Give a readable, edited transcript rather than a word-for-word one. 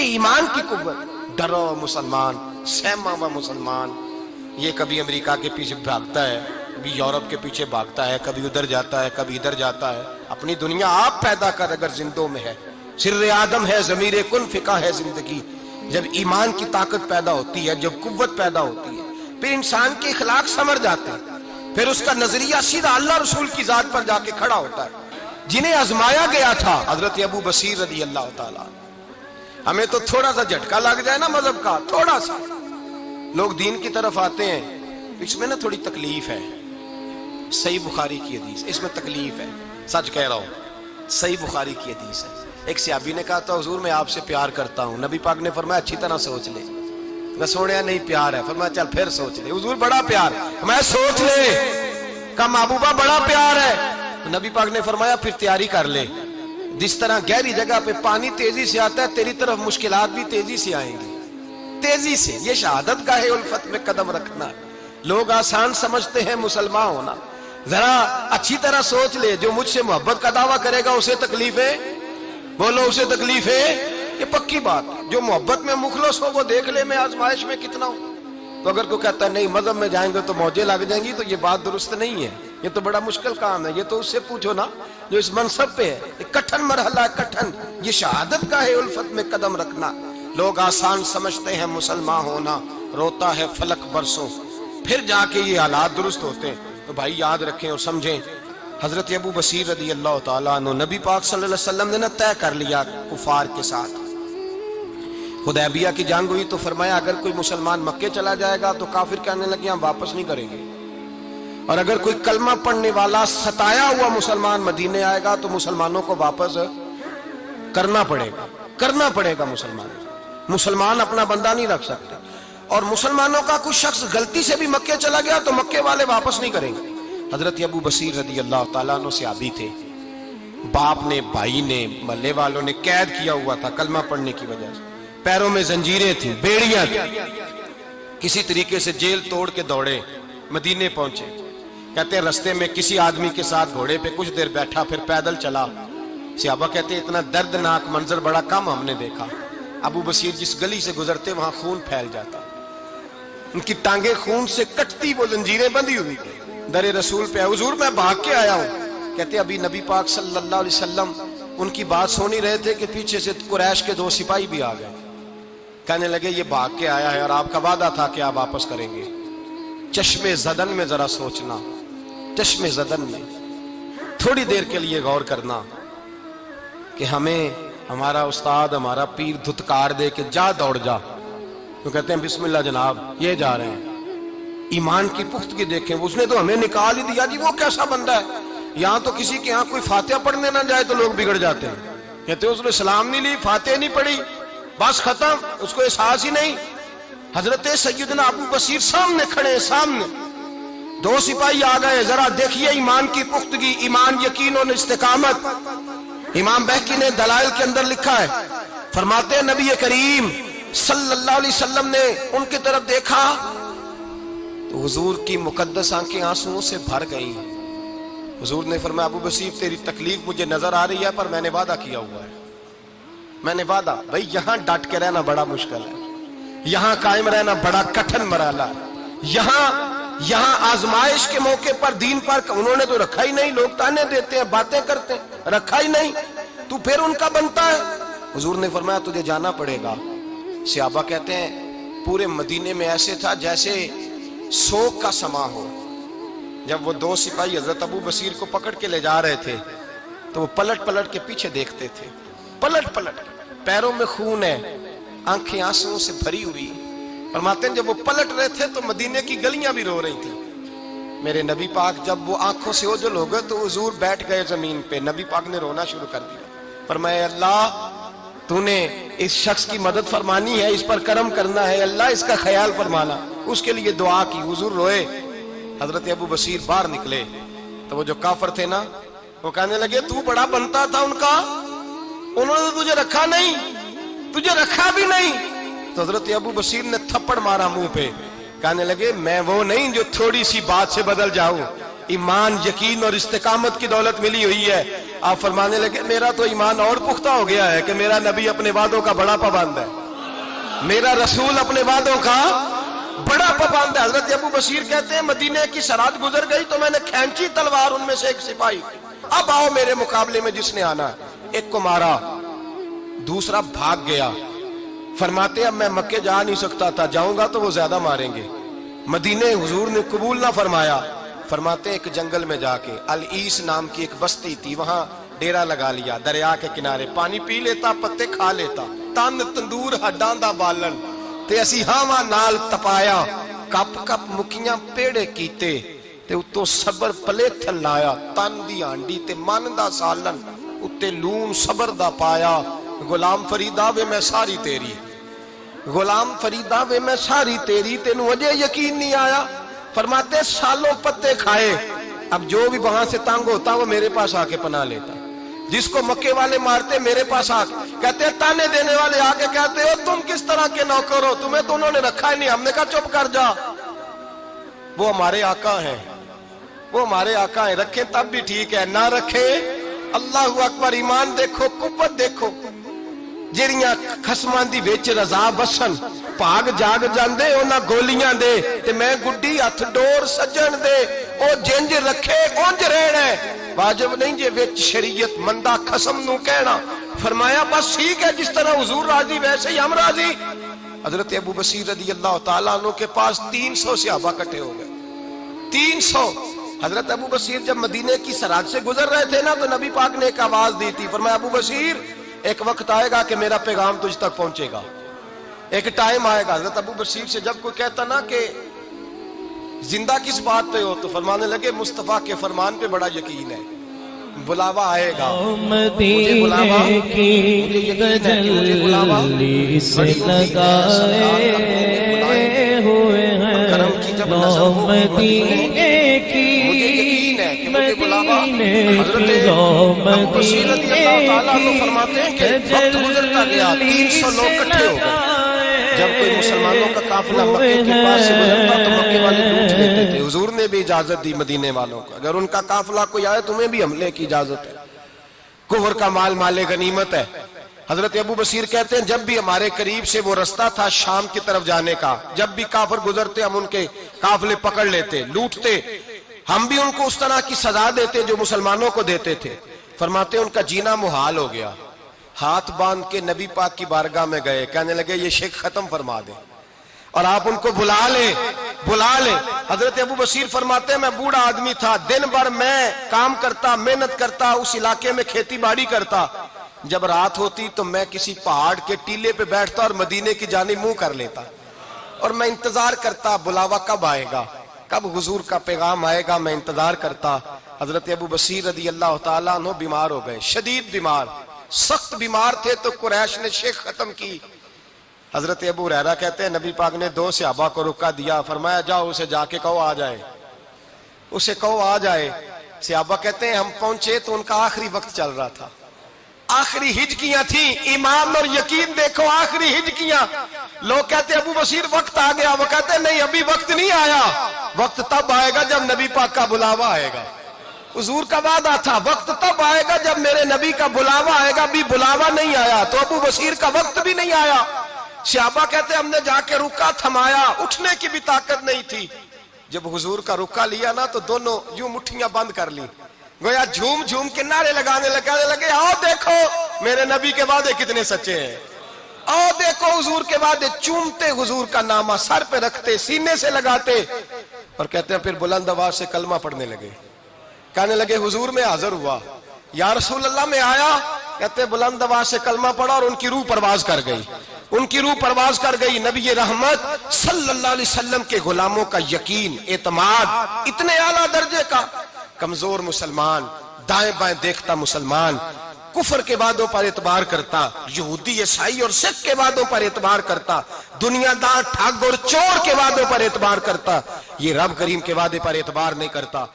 ایمان کی قوت. ڈرا ہوا مسلمان، سہما ہوا مسلمان، یہ کبھی امریکہ کے پیچھے بھاگتا ہے، کبھی یورپ کے پیچھے بھاگتا ہے، کبھی ادھر جاتا ہے، کبھی ادھر جاتا ہے. اپنی دنیا آپ پیدا کر اگر زندوں میں ہے. سر آدم ہے، ضمیر کن فقہ ہے زندگی. جب ایمان کی طاقت پیدا ہوتی ہے، جب قوت پیدا ہوتی ہے، پھر انسان کے اخلاق سمر جاتے ہیں، پھر اس کا نظریہ سیدھا اللہ رسول کی ذات پر جا کے کھڑا ہوتا ہے. جنہیں آزمایا گیا تھا حضرت ابو بصیر رضی اللہ تعالیٰ. ہمیں تو تھوڑا سا جھٹکا لگ جائے نا مذہب کا، تھوڑا سا لوگ دین کی طرف آتے ہیں، اس میں نا تھوڑی تکلیف ہے. صحیح بخاری کی حدیث، اس میں تکلیف ہے، سچ کہہ رہا ہوں، صحیح بخاری کی حدیث ہے. ایک صحابی نے کہا تھا حضور میں آپ سے پیار کرتا ہوں. نبی پاک نے فرمایا اچھی طرح سوچ لے. میں سوڑیا نہیں پیار ہے. فرمایا چل پھر سوچ لے. حضور بڑا پیار. میں سوچ لے. کہا محبوبہ بڑا پیار ہے. نبی پاک نے فرمایا پھر تیاری کر لے. جس طرح گہری جگہ پہ پانی تیزی سے آتا ہے، تیری طرف مشکلات بھی تیزی سے آئیں گی، تیزی سے. یہ شہادت گاہ الفت میں قدم رکھنا. لوگ آسان سمجھتے ہیں مسلمان ہونا. ذرا اچھی طرح سوچ لے. جو مجھ سے محبت کا دعویٰ کرے گا اسے تکلیف ہے، بولو اسے تکلیف ہے. یہ پکی بات. جو محبت میں مخلص ہو وہ دیکھ لے میں آزمائش میں کتنا ہوں. تو اگر کوئی کہتا ہے نہیں مذہب میں جائیں گے تو موجیں لگ جائیں گی، تو یہ بات درست نہیں ہے. یہ تو بڑا مشکل کام ہے. یہ تو اس سے پوچھو نا جو اس منصب پہ ہے. یہ کٹھن مرحلہ ہے، کٹھن. یہ شہادت کا ہے الفت میں قدم رکھنا. لوگ آسان سمجھتے ہیں مسلمان ہونا، روتا ہے فلک برسوں، پھر جا کے یہ حالات درست ہوتے ہیں. تو بھائی یاد رکھیں اور سمجھیں، حضرت ابو بصیر رضی اللہ تعالیٰ عنہ نبی پاک صلی اللہ علیہ وسلم نے نہ طے کر لیا کفار کے ساتھ. حدیبیہ کی جنگ ہوئی تو فرمایا اگر کوئی مسلمان مکے چلا جائے گا تو کافر کہنے لگے ہم واپس نہیں کریں گے، اور اگر کوئی کلمہ پڑھنے والا ستایا ہوا مسلمان مدینے آئے گا تو مسلمانوں کو واپس کرنا پڑے گا، کرنا پڑے گا. مسلمان اپنا بندہ نہیں رکھ سکتے. اور مسلمانوں کا کچھ شخص غلطی سے بھی مکے چلا گیا تو مکے والے واپس نہیں کریں گے. حضرت ابو بصیر رضی اللہ تعالیٰ عنہ صحابی تھے. باپ نے، بھائی نے، محلے والوں نے قید کیا ہوا تھا کلمہ پڑھنے کی وجہ سے. پیروں میں زنجیریں تھیں، بیڑیاں تھیں. کسی طریقے سے جیل توڑ کے دوڑے مدینے پہنچے. کہتے ہیں رستے میں کسی آدمی کے ساتھ گھوڑے پہ کچھ دیر بیٹھا، پھر پیدل چلا. صحابہ کہتے ہیں اتنا دردناک منظر بڑا کم ہم نے دیکھا. ابو بصیر جس گلی سے گزرتے وہاں خون پھیل جاتا، ان کی ٹانگیں خون سے کٹتی، وہ زنجیریں بندھی ہوئی. در رسول پہ حضور میں بھاگ کے آیا ہوں. کہتے ابھی نبی پاک صلی اللہ علیہ وسلم ان کی بات سن ہی رہے تھے کہ پیچھے سے قریش کے 2 سپاہی بھی آ گئے. کہنے لگے یہ بھاگ کے آیا ہے اور آپ کا وعدہ تھا کہ آپ واپس کریں گے. چشم زدن میں ذرا سوچنا، چشم زدن میں تھوڑی دیر کے لیے غور کرنا کہ ہمیں ہمارا استاد، ہمارا پیر دھتکار دے کہ جا دوڑ جا، تو کہتے ہیں بسم اللہ جناب یہ جا رہے ہیں. ایمان کی پختگی دیکھیں. اس نے تو ہمیں نکال ہی دیا جی. وہ کیسا بندہ ہے؟ یہاں تو کسی کے یہاں کوئی فاتحہ پڑھنے نہ جائے تو لوگ بگڑ جاتے ہیں. کہتے ہیں اس نے سلام نہیں لی، فاتحہ نہیں پڑھی، بس ختم، اس کو احساس ہی نہیں. حضرت سیدنا ابو بصیر سامنے کھڑے، سامنے 2 سپاہی آ گئے. ذرا دیکھیے ایمان کی پختگی، ایمان، یقین اور استقامت. امام بہقی نے دلائل کے اندر لکھا ہے، فرماتے ہیں نبی کریم صلی اللہ علیہ وسلم نے ان کی طرف دیکھا تو حضور کی مقدس آنکھیں آنسوؤں سے بھر گئیں. حضور نے فرمایا ابو بصیر تیری تکلیف مجھے نظر آ رہی ہے، پر میں نے وعدہ کیا ہوا ہے. میں نے وعدہ. بھائی یہاں ڈٹ کے رہنا بڑا مشکل ہے، یہاں قائم رہنا بڑا کٹھن مرحلہ ہے. یہاں آزمائش کے موقع پر دین پر انہوں نے تو رکھا ہی نہیں. لوگ تانے دیتے ہیں، باتیں کرتے ہیں، رکھا ہی نہیں. تو پھر ان کا بنتا ہے. حضور نے فرمایا تجھے جانا پڑے گا. صحابہ کہتے ہیں پورے مدینے میں ایسے تھا جیسے سوگ کا سما ہو. جب وہ 2 سپاہی حضرت ابو بصیر کو پکڑ کے لے جا رہے تھے تو وہ پلٹ پلٹ کے پیچھے دیکھتے تھے، پلٹ پلٹ. پیروں میں خون ہے، آنکھیں آنسوؤں سے بھری ہوئی. فرماتے ہیں جب وہ پلٹ رہے تھے تو مدینے کی گلیاں بھی رو رہی تھیں. میرے نبی پاک جب وہ آنکھوں سے اوجھل ہو گئے تو حضور بیٹھ گئے زمین پہ. نبی پاک نے رونا شروع کر دیا. فرمایا اللہ تو نے اس شخص کی مدد فرمانی ہے، اس پر کرم کرنا ہے، اللہ اس کا خیال فرمانا. اس کے لیے دعا کی. حضور روئے. حضرت ابو بصیر باہر نکلے تو وہ جو کافر تھے نا وہ کہنے لگے تو بڑا بنتا تھا ان کا، انہوں نے تجھے رکھا نہیں، تجھے رکھا بھی نہیں. تو حضرت ابو بصیر نے تھپڑ مارا منہ پہ. کہنے لگے میں وہ نہیں جو تھوڑی سی بات سے بدل جاؤں، ایمان یقین اور استقامت کی دولت ملی ہوئی ہے. آپ فرمانے لگے میرا تو ایمان اور پختہ ہو گیا ہے کہ میرا نبی اپنے وعدوں کا بڑا پابند ہے, میرا رسول اپنے وعدوں کا بڑا پابند ہے. حضرت ابو بصیر کہتے ہیں مدینے کی سرحد گزر گئی تو میں نے کھینچی تلوار ان میں سے ایک سپاہی, اب آؤ میرے مقابلے میں جس نے آنا ہے. ایک کو مارا, دوسرا بھاگ گیا. فرماتے اب میں مکے جا نہیں سکتا تھا, جاؤں گا تو وہ زیادہ ماریں گے. مدینے حضور نے قبول نہ فرمایا. فرماتے ایک جنگل میں جا کے العیس نام کی ایک بستی تھی, وہاں ڈیرا لگا لیا, دریا کے کنارے پانی پی لیتا, پتے کھا لیتا, تن تندور ہڈاں دا بالن تے اسی ہاواں نال تپایا, کپ کپ مکیاں پیڑے کیتے تے اتوں صبر پلیتھن لایا, تن دی ہانڈی تے من دا سالن اتے لون صبر دا پایا. غلام فریدا وے میں ساری تیری, غلام فریدا وے میں ساری تیری, تینوں اجے یقین نہیں آیا. فرماتے سالوں پتے کھائے, اب جو بھی وہاں سے تنگ ہوتا وہ میرے پاس آ کے پناہ لیتا. جس کو مکے والے مارتے میرے پاس آ کے کہتے تانے دینے والے آ کے کہتے ہو تم کس طرح کے نوکر ہو, تمہیں تو انہوں نے رکھا ہی نہیں. ہم نے کہا چپ کر جا, وہ ہمارے آقا ہیں, وہ ہمارے آقا ہیں, رکھیں تب بھی ٹھیک ہے, نہ رکھیں اللہ اکبر. ایمان دیکھو, قوت دیکھو. جڑیاں خسمان دی وچ رضا وسن پاگ جاگ جاندے اونا گولیاں دے تے میں گڈی ہتھ ڈور سجن دے, او جنج رکھے اونج رہنا ہے. واجب نہیں جے وچ شریعت مندہ قسم نو کہنا. فرمایا بس ٹھیک ہے, جس طرح حضور راضی ویسے ہی ہم راضی. حضرت ابو بصیر رضی اللہ تعالیٰ عنہ کے پاس 300 صحابہ کٹھے ہو گئے, 300. حضرت ابو بصیر جب مدینے کی سرحد سے گزر رہے تھے نا تو نبی پاک نے ایک آواز دی تھی. فرمایا ابو بصیر ایک وقت آئے گا کہ میرا پیغام تجھ تک پہنچے گا, ایک ٹائم آئے گا. حضرت ابو بصیر سے جب کوئی کہتا نا کہ زندہ کس بات پہ ہو تو فرمانے لگے مصطفیٰ کے فرمان پہ بڑا یقین ہے, بلاوا آئے گا. مجھے بلاوا, مجھے یقین ہے کہ مجھے بلاوا کرم کی جب نظر ہو, مجھے یقین ہے کہ مجھے بلاوا. حضرت ابو بصیر رضی اللہ تعالیٰ عنہ فرماتے ہیں کہ وقت گزرتا گیا, 300 لوگ کٹھے ہو گئے. جب کوئی مسلمانوں کا قافلہ مکے کے پاس سے گزرتا تو مکے والے لوٹ لیتے تھے. حضور نے بھی اجازت دی مدینے والوں کو, اگر ان کا قافلہ کوئی آئے تمہیں بھی حملے کی اجازت ہے. کفر کا مال مال غنیمت ہے. حضرت ابو بصیر کہتے ہیں جب بھی ہمارے قریب سے وہ رستہ تھا شام کی طرف جانے کا, جب بھی کافر گزرتے ہم ان کے قافلے پکڑ لیتے, لوٹتے. ہم بھی ان کو اس طرح کی سزا دیتے جو مسلمانوں کو دیتے تھے. فرماتے ان کا جینا محال ہو گیا. ہاتھ باندھ کے نبی پاک کی بارگاہ میں گئے, کہنے لگے یہ شرک ختم فرما دیں اور آپ ان کو بلا لیں, بلا لیں. حضرت ابو بصیر فرماتے ہیں میں بوڑھا آدمی تھا, دن بھر میں کام کرتا, محنت کرتا, اس علاقے میں کھیتی باڑی کرتا. جب رات ہوتی تو میں کسی پہاڑ کے ٹیلے پہ بیٹھتا اور مدینے کی جانب منہ کر لیتا اور میں انتظار کرتا بلاوا کب آئے گا, کب حضور کا پیغام آئے گا, میں انتظار کرتا. حضرت ابو بصیر رضی اللہ تعالیٰ عنہ بیمار ہو گئے, شدید بیمار, سخت بیمار تھے تو قریش نے شیخ ختم کی. حضرت ابو ہریرہ کہتے ہیں نبی پاک نے 2 صحابہ کو رکا دیا, فرمایا جاؤ اسے جا کے کہو آ جائے, اسے کہو آ جائے. صحابہ کہتے ہیں ہم پہنچے تو ان کا آخری وقت چل رہا تھا, آخری ہجکیاں تھیں. ایمان اور یقین دیکھو, آخری ہجکیاں. لوگ کہتے ابو بصیر وقت آ گیا, وہ کہتے نہیں ابھی وقت نہیں آیا, وقت تب آئے گا جب نبی پاک کا بلاوا آئے گا. حضور کا وعدہ تھا وقت تب آئے گا جب میرے نبی کا بلاوا آئے گا, ابھی بلاوا نہیں آیا تو ابو بصیر کا وقت بھی نہیں آیا. صحابہ کہتے ہم نے جا کے رکا تھمایا, اٹھنے کی بھی طاقت نہیں تھی. جب حضور کا رکا لیا نا تو دونوں یوں مٹھیاں بند کر لی, گویا جھوم جھوم کے نعرے لگانے لگے آؤ دیکھو میرے نبی کے وعدے کتنے سچے ہیں, آؤ دیکھو حضور کے وعدے. چومتے حضور کا نامہ, سر پہ رکھتے, سینے سے لگاتے اور کہتے ہیں پھر بلند آواز سے کلمہ پڑھنے لگے. کہنے لگے حضور میں حاضر ہوا, یا رسول اللہ میں آیا. کہتے بلند آواز سے کلمہ پڑھا اور ان کی روح پرواز کر گئی, ان کی روح پرواز کر گئی. نبی رحمت صلی اللہ علیہ وسلم کے غلاموں کا یقین, اعتماد اتنے اعلیٰ درجے کا. کمزور مسلمان, دائیں بائیں دیکھتا مسلمان, کفر کے وعدوں پر اعتبار کرتا, یہودی عیسائی اور سکھ کے وعدوں پر اعتبار کرتا, دنیا دار ٹھگ اور چور کے وعدوں پر اعتبار کرتا, یہ رب کریم کے وعدے پر اعتبار نہیں کرتا.